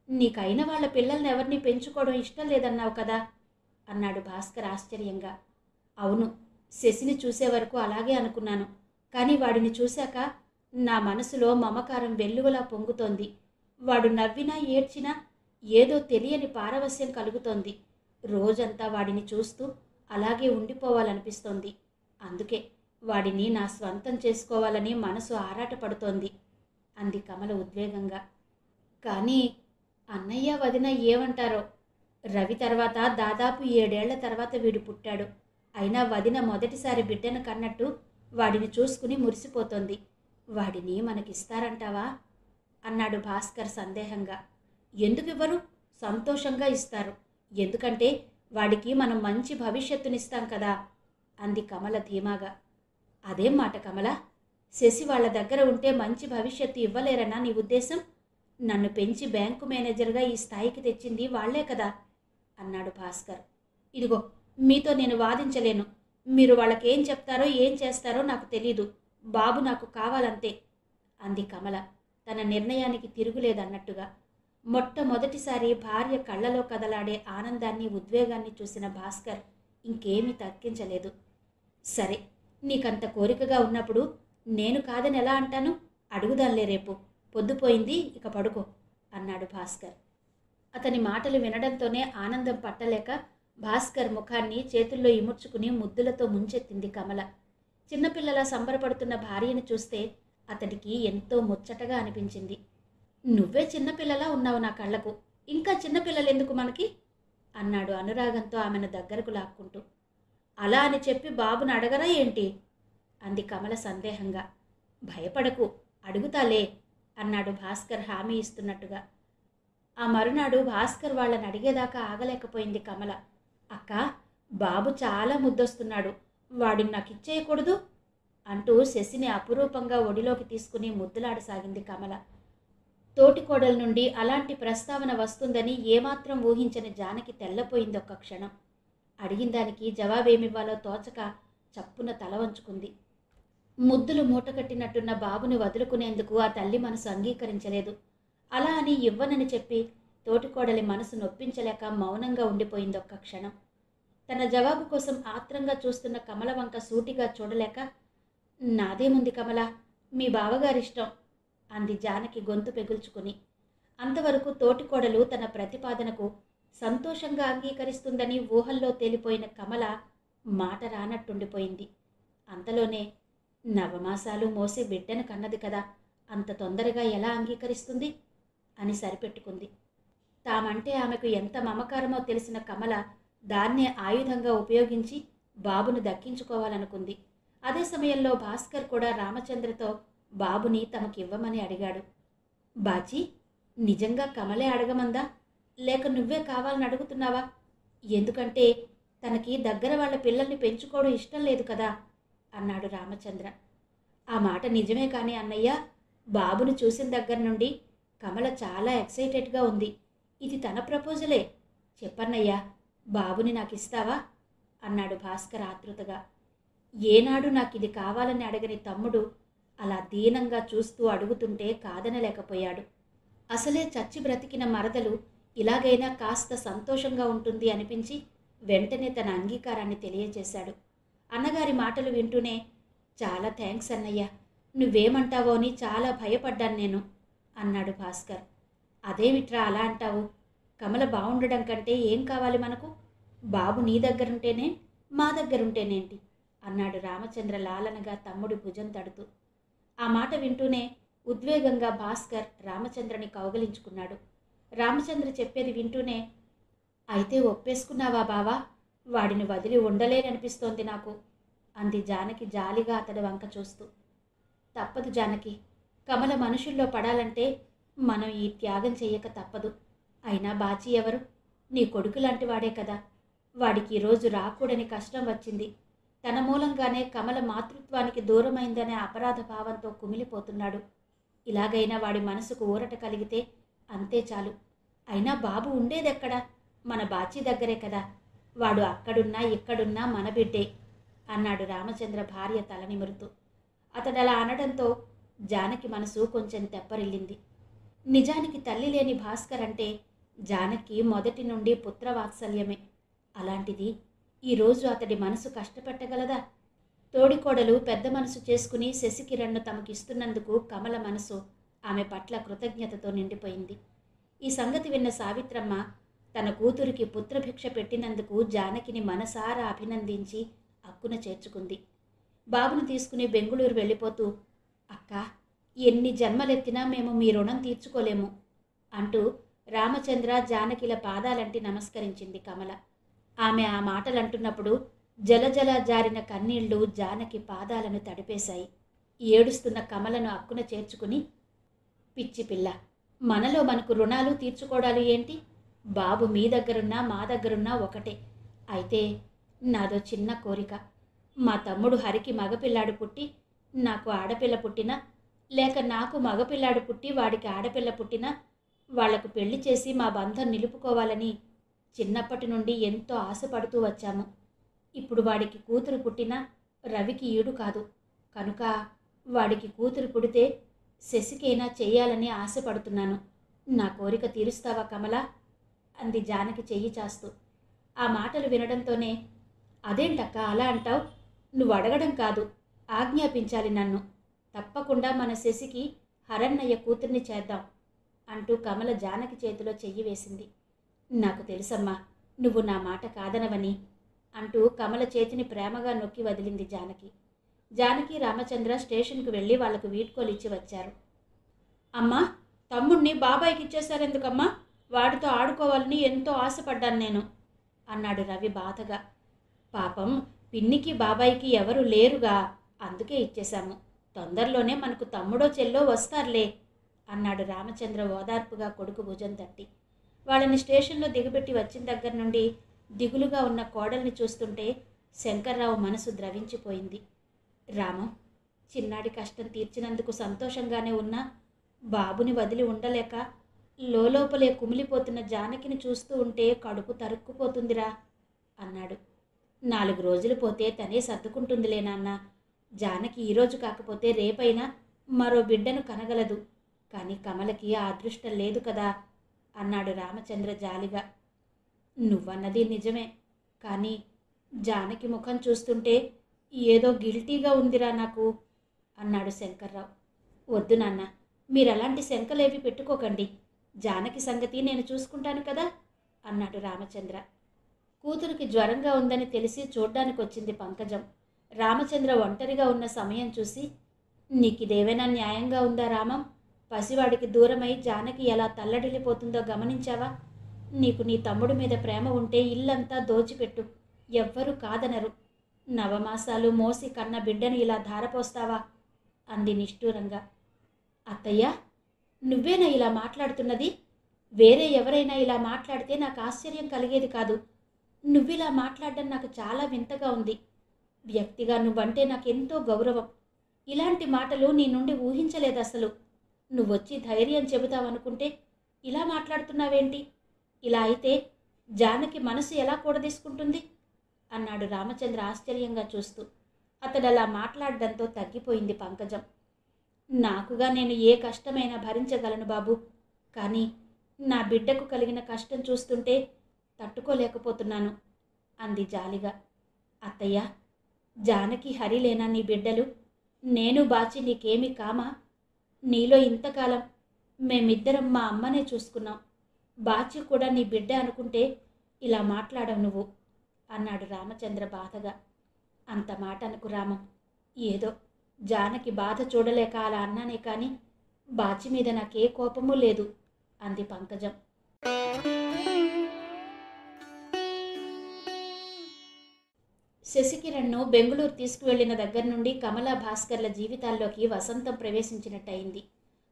నీకైన వాళ్ళ పిల్లల్ని ఎవరిని పెంచుకోవడం ఇష్టం లేదన్నావు కదా అన్నాడు భాస్కర్ ఆశ్చర్యంగా. అవును, శశిని చూసే వరకు అలాగే అనుకున్నాను, కానీ వాడిని చూశాక నా మనసులో మమకారం వెల్లువలా పొంగుతోంది. వాడు నవ్వినా ఏడ్చినా ఏదో తెలియని పారవస్యం కలుగుతోంది. రోజంతా వాడిని చూస్తూ అలాగే ఉండిపోవాలనిపిస్తోంది. అందుకే వాడిని నా స్వంతం చేసుకోవాలని మనసు ఆరాటపడుతోంది అంది కమల ఉద్వేగంగా. కానీ అన్నయ్య వదిన ఏమంటారో. రవి తర్వాత దాదాపు 7 ఏళ్ల తర్వాత వీడు పుట్టాడు. అయినా వదిన మొదటిసారి బిడ్డను కన్నట్టు వాడిని చూసుకుని మురిసిపోతోంది. వాడిని మనకిస్తారంటావా అన్నాడు భాస్కర్ సందేహంగా. ఎందుకివ్వరు? సంతోషంగా ఇస్తారు. ఎందుకంటే వాడికి మనం మంచి భవిష్యత్తునిస్తాం కదా అంది కమల ధీమాగా. అదేం మాట కమల, శశి వాళ్ళ దగ్గర ఉంటే మంచి భవిష్యత్తు ఇవ్వలేరనా నీ ఉద్దేశం? నన్ను పెంచి బ్యాంకు మేనేజర్గా ఈ స్థాయికి తెచ్చింది వాళ్లే కదా అన్నాడు భాస్కర్. ఇదిగో, మీతో నేను వాదించలేను. మీరు వాళ్ళకేం చెప్తారో ఏం చేస్తారో నాకు తెలీదు. బాబు నాకు కావాలంతే అంది కమల తన నిర్ణయానికి తిరుగులేదన్నట్టుగా. మొట్టమొదటిసారి భార్య కళ్ళలో కదలాడే ఆనందాన్ని ఉద్వేగాన్ని చూసిన భాస్కర్ ఇంకేమీ తగ్గించలేదు. సరే, నీకంత కోరికగా ఉన్నప్పుడు నేను కాదని ఎలా అంటాను? అడుగుదాంలే రేపు. పొద్దుపోయింది, ఇక పడుకో అన్నాడు భాస్కర్. అతని మాటలు వినడంతోనే ఆనందం పట్టలేక భాస్కర్ ముఖాన్ని చేతుల్లో ఇముడ్చుకుని ముద్దులతో ముంచెత్తింది కమల. చిన్నపిల్లలా సంబరపడుతున్న భార్యను చూస్తే అతడికి ఎంతో ముచ్చటగా అనిపించింది. నువ్వే చిన్నపిల్లలా ఉన్నావు నా కళ్ళకు, ఇంకా చిన్నపిల్లలెందుకు మనకి అన్నాడు అనురాగంతో ఆమెను దగ్గరకు లాక్కుంటూ. అలా అని చెప్పి బాబుని అడగరా ఏంటి అంది కమల సందేహంగా. భయపడకు, అడుగుతాలే అన్నాడు భాస్కర్ హామీ ఇస్తున్నట్టుగా. ఆ మరునాడు భాస్కర్ వాళ్ళని అడిగేదాకా ఆగలేకపోయింది కమల. అక్క, బాబు చాలా ముద్దొస్తున్నాడు, వాడిని నాకు ఇచ్చేయకూడదు అంటూ శశిని అపురూపంగా ఒడిలోకి తీసుకుని ముద్దులాడసాగింది కమల. తోటికోడల నుండి అలాంటి ప్రస్తావన వస్తుందని ఏమాత్రం ఊహించని జానకి తెల్లపోయింది ఒక్క క్షణం. అడిగిన దానికి జవాబేమివ్వాలో తోచక చప్పున తల వంచుకుంది. ముద్దులు మూటకట్టినట్టున్న బాబుని వదులుకునేందుకు ఆ తల్లి మనసు అంగీకరించలేదు. అలా అని ఇవ్వనని చెప్పి తోటికోడలి మనసు నొప్పించలేక మౌనంగా ఉండిపోయింది ఒక్క క్షణం. తన జవాబు కోసం ఆత్రంగా చూస్తున్న కమల వంక సూటిగా చూడలేక, నాదేముంది కమల, మీ బావగారిష్టం అంది జానకి గొంతు పెగుల్చుకుని. అంతవరకు తోటికోడలు తన ప్రతిపాదనకు సంతోషంగా అంగీకరిస్తుందని ఊహల్లో తేలిపోయిన కమల మాట రానట్టుండిపోయింది. అంతలోనే, నవమాసాలు మోసి బిడ్డను కన్నది కదా, అంత తొందరగా ఎలా అంగీకరిస్తుంది అని సరిపెట్టుకుంది. తామంటే ఆమెకు ఎంత మమకారమో తెలిసిన కమల దాన్నే ఆయుధంగా ఉపయోగించి బాబును దక్కించుకోవాలనుకుంది. అదే సమయంలో భాస్కర్ కూడా రామచంద్రతో బాబుని తమకివ్వమని అడిగాడు. బాచి, నిజంగా కమలే అడగమందా, లేక నువ్వే కావాలని అడుగుతున్నావా? ఎందుకంటే తనకి దగ్గర వాళ్ళ పిల్లల్ని పెంచుకోవడం ఇష్టం లేదు కదా అన్నాడు రామచంద్ర. ఆ మాట నిజమే కానీ అన్నయ్య, బాబును చూసిన దగ్గర నుండి కమల చాలా ఎక్సైటెడ్గా ఉంది. ఇది తన ప్రపోజలే. చెప్పన్నయ్యా, బాబుని నాకు ఇస్తావా అన్నాడు భాస్కర్ ఆతృతగా. ఏనాడు నాకు ఇది కావాలని అడగని తమ్ముడు అలా దీనంగా చూస్తూ అడుగుతుంటే కాదనలేకపోయాడు. అసలే చచ్చి బ్రతికిన మరదలు ఇలాగైనా కాస్త సంతోషంగా ఉంటుంది అనిపించి వెంటనే తన అంగీకారాన్ని తెలియజేశాడు. అన్నగారి మాటలు వింటూనే, చాలా థ్యాంక్స్ అన్నయ్య, నువ్వేమంటావో అని చాలా భయపడ్డాను నేను అన్నాడు భాస్కర్. అదేమిట్రా అలా అంటావు? కమల బాగుండడం కంటే ఏం కావాలి మనకు? బాబు నీ దగ్గరుంటేనే మా దగ్గరుంటేనేంటి అన్నాడు రామచంద్ర లాలనగా తమ్ముడి భుజం తడుతూ. ఆ మాట వింటూనే ఉద్వేగంగా భాస్కర్ రామచంద్రని కౌగలించుకున్నాడు. రామచంద్ర చెప్పేది వింటూనే, అయితే ఒప్పేసుకున్నావా బావా? వాడిని వదిలి ఉండలేననిపిస్తోంది నాకు అంది జానకి జాలిగా అతడి వంక చూస్తూ. తప్పదు జానకి, కమల మనుషుల్లో పడాలంటే మనం ఈ త్యాగం చెయ్యక తప్పదు. అయినా బాచి ఎవరు? నీ కొడుకు లాంటి వాడే కదా. వాడికి ఈరోజు రాకూడని కష్టం వచ్చింది. తన మూలంగానే కమల మాతృత్వానికి దూరమైందనే అపరాధ భావంతో కుమిలిపోతున్నాడు. ఇలాగైనా వాడి మనసుకు ఊరట కలిగితే అంతే చాలు. అయినా బాబు ఉండేదెక్కడా? మన బాచి దగ్గరే కదా. వాడు అక్కడున్నా ఇక్కడున్నా మన బిడ్డే అన్నాడు రామచంద్ర భార్య తల నిమురుతూ. అతడలా అనడంతో జానకి మనసు కొంచెం తెప్పరిల్లింది. నిజానికి తల్లి లేని భాస్కర్ అంటే జానకి మొదటి నుండి పుత్రవాత్సల్యమే. అలాంటిది ఈరోజు అతడి మనసు కష్టపెట్టగలదా? తోడికోడలు పెద్ద మనసు చేసుకుని శశికిరణ్ను తమకిస్తున్నందుకు కమల మనసు ఆమె పట్ల కృతజ్ఞతతో నిండిపోయింది. ఈ సంగతి విన్న సావిత్రమ్మ తన కూతురికి పుత్రభిక్ష పెట్టినందుకు జానకిని మనసారా అభినందించి అక్కున చేర్చుకుంది. బాబును తీసుకుని బెంగుళూరు వెళ్ళిపోతూ, అక్క, ఎన్ని జన్మలెత్తినా మేము మీ రుణం తీర్చుకోలేము అంటూ రామచంద్ర జానకిల పాదాలంటి నమస్కరించింది కమల. ఆమె ఆ మాటలంటున్నప్పుడు జలజల జారిన కన్నీళ్లు జానకి పాదాలను తడిపేశాయి. ఏడుస్తున్న కమలను అక్కున చేర్చుకుని, పిచ్చి పిల్ల, మనలో మనకు రుణాలు తీర్చుకోవడాలు ఏంటి? బాబు మీ దగ్గరున్నా మా దగ్గరున్నా ఒకటే. అయితే నాదో చిన్న కోరిక. మా తమ్ముడు హరికి మగపిల్లాడు పుట్టి నాకు ఆడపిల్ల పుట్టినా, లేక నాకు మగపిల్లాడు పుట్టి వాడికి ఆడపిల్ల పుట్టినా వాళ్లకు పెళ్లి చేసి మా బంధం నిలుపుకోవాలని చిన్నప్పటి నుండి ఎంతో ఆశపడుతూ వచ్చాము. ఇప్పుడు వాడికి కూతురు పుట్టినా రవికి ఈడు కాదు. కనుక వాడికి కూతురు పుడితే శశికైనా చెయ్యాలని ఆశపడుతున్నాను. నా కోరిక తీరుస్తావా కమల అంది జానకి చెయ్యి చాస్తూ. ఆ మాటలు వినడంతోనే, అదేంటక్క అలా అంటావు? నువ్వు అడగడం కాదు, ఆజ్ఞాపించాలి నన్ను. తప్పకుండా మన శశికి హరన్నయ్య కూతుర్ని చేద్దాం అంటూ కమల జానకి చేతిలో చెయ్యి వేసింది. నాకు తెలుసమ్మా, నువ్వు నా మాట కాదనవని అంటూ కమల చేతిని ప్రేమగా నొక్కి వదిలింది జానకి. జానకి రామచంద్ర స్టేషన్కు వెళ్ళి వాళ్లకు వీడ్కోలిచ్చి వచ్చారు. అమ్మా, తమ్ముణ్ణి బాబాయికి ఇచ్చేశారెందుకమ్మా? వాడితో ఆడుకోవాలని ఎంతో ఆశపడ్డాను నేను అన్నాడు రవి బాధగా. పాపం, పిన్నికి బాబాయికి ఎవరు లేరుగా, అందుకే ఇచ్చేశాము. తొందరలోనే మనకు తమ్ముడో చెల్లో వస్తారులే అన్నాడు రామచంద్ర ఓదార్పుగా కొడుకు భుజం తట్టి. వాళ్ళని స్టేషన్లో దిగబెట్టి వచ్చిన దగ్గర నుండి దిగులుగా ఉన్న కోడల్ని చూస్తుంటే శంకర్రావు మనసు ద్రవించిపోయింది. రామం, చిన్నాడి కష్టం తీర్చినందుకు సంతోషంగానే ఉన్నా బాబుని వదిలి ఉండలేక లోపలే కుమిలిపోతున్న జానకిని చూస్తూ ఉంటే కడుపు తరుక్కుపోతుందిరా అన్నాడు. 4 రోజులు పోతే తనే సర్దుకుంటుందిలే నాన్న. జానకి ఈరోజు కాకపోతే రేపైనా మరో బిడ్డను కనగలదు. కానీ కమలకి ఆ అదృష్టం లేదు కదా అన్నాడు రామచంద్ర జాలిగా. నువ్వన్నది నిజమే, కానీ జానకి ముఖం చూస్తుంటే ఏదో గిల్టీగా ఉందిరా నాకు అన్నాడు శంకర్రావు. వద్దు నాన్న, మీరలాంటి శంకలేవి పెట్టుకోకండి. జానకి సంగతి నేను చూసుకుంటాను కదా అన్నాడు రామచంద్ర. కూతురికి జ్వరంగా ఉందని తెలిసి చూడ్డానికి వచ్చింది పంకజం. రామచంద్ర ఒంటరిగా ఉన్న సమయం చూసి, నీకిదేవైనా న్యాయంగా ఉందా రామం? పసివాడికి దూరమై జానకి ఎలా తల్లడిల్లిపోతుందో గమనించావా? నీకు నీ తమ్ముడి మీద ప్రేమ ఉంటే ఇల్లంతా దోచిపెట్టు, ఎవ్వరూ కాదనరు. నవమాసాలు మోసి కన్న బిడ్డను ఇలా ధారపోస్తావా అంది నిష్ఠూరంగా. అత్తయ్య, నువ్వేనా ఇలా మాట్లాడుతున్నది? వేరే ఎవరైనా ఇలా మాట్లాడితే నాకు ఆశ్చర్యం కలిగేది కాదు. నువ్విలా మాట్లాడడం నాకు చాలా వింతగా ఉంది. వ్యక్తిగా నువ్వంటే నాకెంతో గౌరవం. ఇలాంటి మాటలు నీ నుండి ఊహించలేదు అసలు. నువ్వొచ్చి ధైర్యం చెబుతావనుకుంటే ఇలా మాట్లాడుతున్నావేంటి? ఇలా అయితే జానకి మనసు ఎలా కూడదీసుకుంటుంది అన్నాడు రామచంద్ర ఆశ్చర్యంగా చూస్తూ. అతడలా మాట్లాడడంతో తగ్గిపోయింది పంకజం. నాకుగా నేను ఏ కష్టమైనా భరించగలను బాబు, కానీ నా బిడ్డకు కలిగిన కష్టం చూస్తుంటే తట్టుకోలేకపోతున్నాను అంది జాలిగా. అత్తయ్య, జానకి హరిలేనా నీ బిడ్డలు? నేను బాచి నీకేమీ కామా? నీలో ఇంతకాలం మేమిద్దరం మా అమ్మనే చూసుకున్నాం. బాచి కూడా నీ బిడ్డ అనుకుంటే ఇలా మాట్లాడవు నువ్వు అన్నాడు రామచంద్ర బాధగా. అంత మాట అనుకు రామం. ఏదో జానకి బాధ చూడలేక అలా అన్నానే కానీ బాచి మీద నాకే కోపమూ లేదు అంది పంకజం. శశికిరణ్ను బెంగుళూరు తీసుకువెళ్లిన దగ్గర నుండి కమల, భాస్కర్ల జీవితాల్లోకి వసంతం ప్రవేశించినట్టయింది.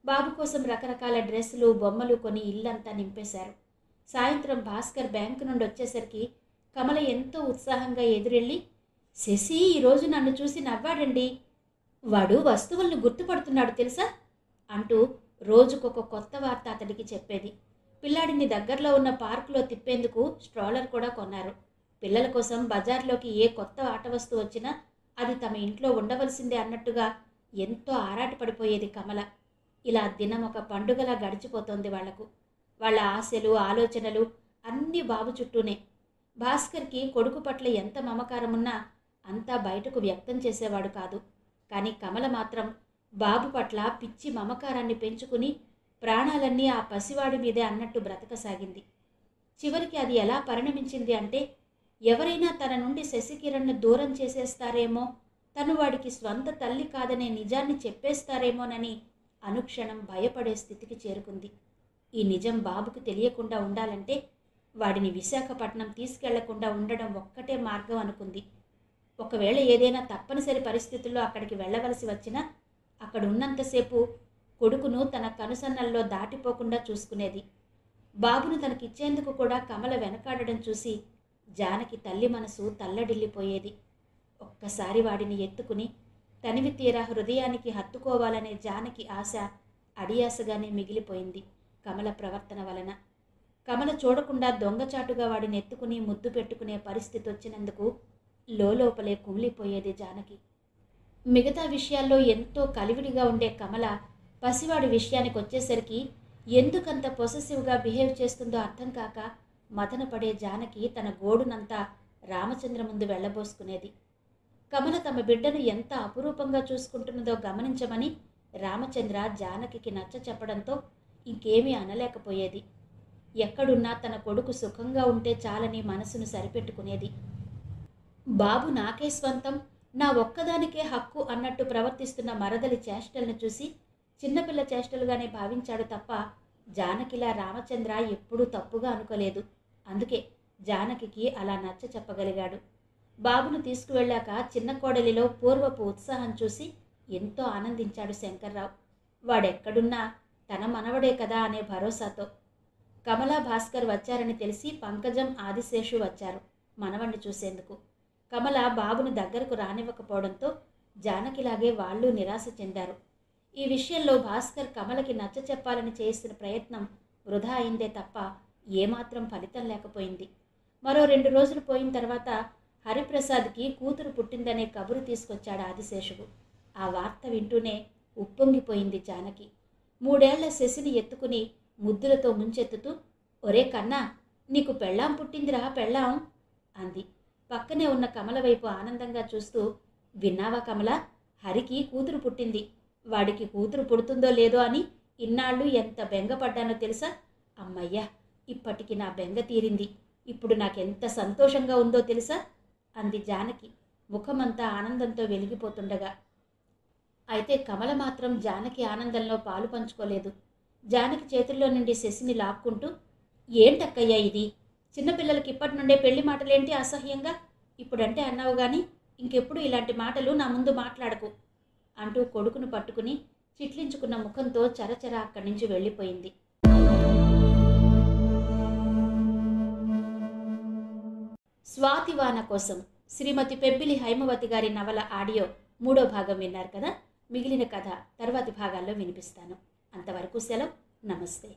బాబు కోసం రకరకాల డ్రెస్సులు, బొమ్మలు కొని ఇల్లంతా నింపేశారు. సాయంత్రం భాస్కర్ బ్యాంకు నుండి వచ్చేసరికి కమల ఎంతో ఉత్సాహంగా ఎదురెళ్ళి, శశి ఈరోజు నన్ను చూసి నవ్వాడండి, వాడు వస్తువులను గుర్తుపడుతున్నాడు తెలుసా అంటూ రోజుకొక కొత్త వార్త అతడికి చెప్పేది. పిల్లాడిని దగ్గరలో ఉన్న పార్కులో తిప్పేందుకు స్ట్రోలర్ కూడా కొన్నారు. పిల్లల కోసం బజార్లోకి ఏ కొత్త ఆట వస్తువు వచ్చినా అది తమ ఇంట్లో ఉండవలసిందే అన్నట్టుగా ఎంతో ఆరాటపడిపోయేది కమల. ఇలా దినం ఒక పండుగలా గడిచిపోతోంది వాళ్లకు. వాళ్ళ ఆశలు, ఆలోచనలు అన్నీ బాబు చుట్టూనే. భాస్కర్కి కొడుకు పట్ల ఎంత మమకారమున్నా అంతా బయటకు వ్యక్తం చేసేవాడు కాదు. కానీ కమల మాత్రం బాబు పట్ల పిచ్చి మమకారాన్ని పెంచుకుని ప్రాణాలన్నీ ఆ పసివాడి మీదే అన్నట్టు బ్రతకసాగింది. చివరికి అది ఎలా పరిణమించింది అంటే, ఎవరైనా తన నుండి శశికిరణ్ను దూరం చేసేస్తారేమో, తను వాడికి స్వంత తల్లి కాదనే నిజాన్ని చెప్పేస్తారేమోనని అనుక్షణం భయపడే స్థితికి చేరుకుంది. ఈ నిజం బాబుకు తెలియకుండా ఉండాలంటే వాడిని విశాఖపట్నం తీసుకెళ్లకుండా ఉండడం ఒక్కటే మార్గం అనుకుంది. ఒకవేళ ఏదైనా తప్పనిసరి పరిస్థితుల్లో అక్కడికి వెళ్ళవలసి వచ్చినా అక్కడ ఉన్నంతసేపు కొడుకును తన కనుసన్నల్లో దాటిపోకుండా చూసుకునేది. బాబును తనకిచ్చేందుకు కూడా కమల వెనకాడడం చూసి జానకి తల్లి మనసు తల్లడిల్లిపోయేది. ఒక్కసారి వాడిని ఎత్తుకుని తనివి తీరా హృదయానికి హత్తుకోవాలనే జానకి ఆశ అడియాసగానే మిగిలిపోయింది కమల ప్రవర్తన వలన. కమల చూడకుండా దొంగచాటుగా వాడిని ఎత్తుకుని ముద్దు పెట్టుకునే పరిస్థితి వచ్చినందుకు లోపలే కుమిలిపోయేది జానకి. మిగతా విషయాల్లో ఎంతో కలివిడిగా ఉండే కమల పసివాడి విషయానికి వచ్చేసరికి ఎందుకంత పొసెసివ్గా బిహేవ్ చేస్తుందో అర్థం కాక మదనపడే జానకి తన గోడునంతా రామచంద్ర ముందు వెళ్ళబోసుకునేది. కమల తమ బిడ్డను ఎంత అపురూపంగా చూసుకుంటున్నదో గమనించమని రామచంద్ర జానకి నచ్చ చెప్పడంతో ఇంకేమీ అనలేకపోయేది. ఎక్కడున్నా తన కొడుకు సుఖంగా ఉంటే చాలని మనసును సరిపెట్టుకునేది. బాబు నాకే స్వంతం, నా ఒక్కదానికే హక్కు అన్నట్టు ప్రవర్తిస్తున్న మరదలి చేష్టలను చూసి చిన్నపిల్ల చేష్టలుగానే భావించాడు తప్ప జానకిలా రామచంద్ర ఎప్పుడూ తప్పుగా అనుకోలేదు. అందుకే జానకి అలా నచ్చ చెప్పగలిగాడు. బాబును తీసుకువెళ్ళాక చిన్న కోడలిలో పూర్వపు ఉత్సాహం చూసి ఎంతో ఆనందించాడు శంకర్రావు. వాడెక్కడున్నా తన మనవడే కదా అనే భరోసాతో. కమలా, భాస్కర్ వచ్చారని తెలిసి పంకజం, ఆదిశేషు వచ్చారు మనవణ్ణి చూసేందుకు. కమల బాబును దగ్గరకు రానివ్వకపోవడంతో జానకిలాగే వాళ్ళు నిరాశ చెందారు. ఈ విషయంలో భాస్కర్ కమలకి నచ్చ చెప్పాలని చేసిన ప్రయత్నం వృధా అయిందే తప్ప ఏమాత్రం ఫలితం లేకపోయింది. మరో 2 రోజులు పోయిన తర్వాత హరిప్రసాద్కి కూతురు పుట్టిందనే కబురు తీసుకొచ్చాడు ఆదిశేషువు. ఆ వార్త వింటూనే ఉప్పొంగిపోయింది జానకి. 3 ఏళ్ల శశిని ఎత్తుకుని ముద్దులతో ముంచెత్తుతూ, ఒరే కన్నా, నీకు పెళ్ళాం పుట్టిందిరా పెళ్ళాం అంది. పక్కనే ఉన్న కమల వైపు ఆనందంగా చూస్తూ, విన్నావా కమల, హరికి కూతురు పుట్టింది. వాడికి కూతురు పుడుతుందో లేదో అని ఇన్నాళ్ళు ఎంత బెంగపడ్డానో తెలుసా? అమ్మయ్యా, ఇప్పటికి నా బెంగ తీరింది. ఇప్పుడు నాకెంత సంతోషంగా ఉందో తెలుసా అంది జానకి ముఖమంతా ఆనందంతో వెలిగిపోతుండగా. అయితే కమల మాత్రం జానకి ఆనందంలో పాలు పంచుకోలేదు. జానకి చేతుల్లో నుండి శశిని లాక్కుంటూ, ఏంటక్కయ్యా ఇది? చిన్నపిల్లలకి ఇప్పటి నుండే పెళ్లి మాటలేంటి అసహ్యంగా? ఇప్పుడంటే అన్నావు కానీ ఇంకెప్పుడు ఇలాంటి మాటలు నా ముందు మాట్లాడకు అంటూ కొడుకును పట్టుకుని చిట్లించుకున్న ముఖంతో చరచర అక్కడి నుంచి వెళ్ళిపోయింది. స్వాతివాన కోసం శ్రీమతి పెబ్బిలి హైమవతి గారి నవల ఆడియో 3వ భాగం విన్నారు కదా. మిగిలిన కథ తర్వాతి భాగాల్లో వినిపిస్తాను. అంతవరకు సెలవు. నమస్తే.